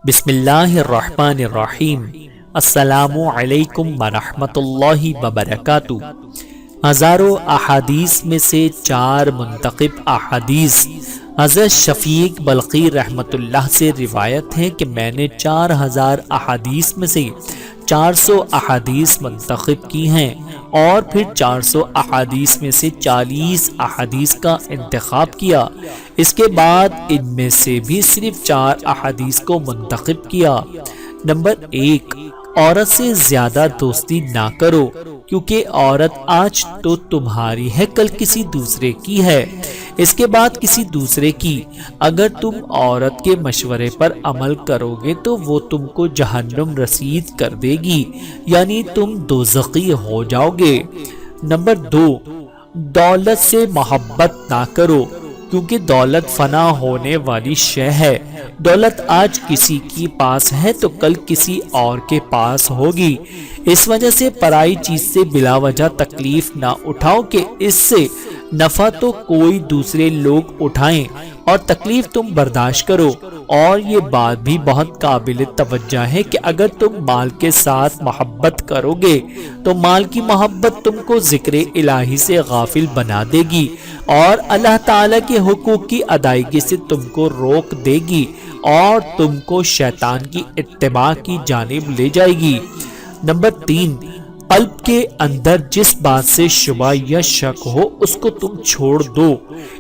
بسم اللہ الرحمن الرحیم۔ السلام علیکم ورحمۃ اللہ وبرکاتہ۔ ہزاروں احادیث میں سے 4 منتخب احادیث حضرت شفیق بلخی رحمۃ اللہ سے روایت ہے کہ میں نے 4000 احادیث میں سے 400 احادیث منتخب کی ہیں اور پھر 400 احادیث میں سے 40 احادیث کا انتخاب کیا۔ اس کے بعد ان میں سے بھی صرف 4 احادیث کو منتخب کیا۔ نمبر 1، عورت سے زیادہ دوستی نہ کرو، کیونکہ عورت آج تو تمہاری ہے، کل کسی دوسرے کی ہے، اس کے بعد کسی دوسرے کی۔ اگر تم عورت کے مشورے پر عمل کرو گے تو وہ تم کو جہنم رسید کر دے گی، یعنی تم دوزخی ہو جاؤ گے۔ نمبر 2، دولت سے محبت نہ کرو، کیونکہ دولت فنا ہونے والی شے ہے۔ دولت آج کسی کے پاس ہے تو کل کسی اور کے پاس ہوگی، اس وجہ سے پرائی چیز سے بلا وجہ تکلیف نہ اٹھاؤ کہ اس سے نفع تو کوئی دوسرے لوگ اٹھائیں اور تکلیف تم برداشت کرو۔ اور یہ بات بھی بہت قابل توجہ ہے کہ اگر تم مال کے ساتھ محبت کرو گے تو مال کی محبت تم کو ذکر الہی سے غافل بنا دے گی اور اللہ تعالیٰ کے حقوق کی ادائیگی سے تم کو روک دے گی اور تم کو شیطان کی اتباع کی جانب لے جائے گی۔ نمبر 3، قلب کے اندر جس بات سے شبہ یا شک ہو اس کو تم چھوڑ دو،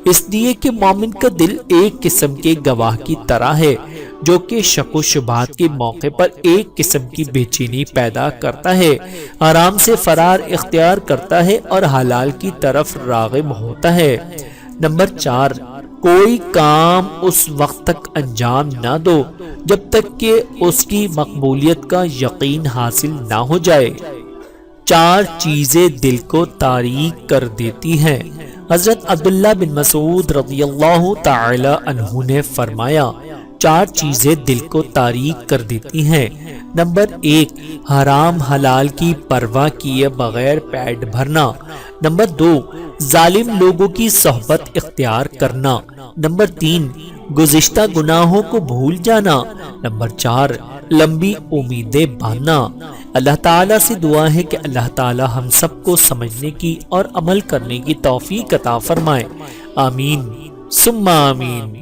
اس لیے کہ مومن کا دل ایک قسم کے گواہ کی طرح ہے جو کہ شک و شبہات کے موقع پر ایک قسم کی بے چینی پیدا کرتا ہے، آرام سے فرار اختیار کرتا ہے اور حلال کی طرف راغب ہوتا ہے۔ نمبر 4، کوئی کام اس وقت تک انجام نہ دو جب تک کہ اس کی مقبولیت کا یقین حاصل نہ ہو جائے۔ 4 چیزیں دل کو تاریک کر دیتی ہیں۔ حضرت عبداللہ بن مسعود رضی اللہ تعالی عنہ نے فرمایا، 4 چیزیں دل کو تاریک کر دیتی ہیں۔ نمبر 1، حرام حلال کی پرواہ کیے بغیر پیٹ بھرنا۔ نمبر 2، ظالم لوگوں کی صحبت اختیار کرنا۔ نمبر 3، گزشتہ گناہوں کو بھول جانا۔ نمبر 4، لمبی امیدیں باندھنا۔ اللہ تعالیٰ سے دعا ہے کہ اللہ تعالیٰ ہم سب کو سمجھنے کی اور عمل کرنے کی توفیق عطا فرمائے۔ آمین ثم آمین۔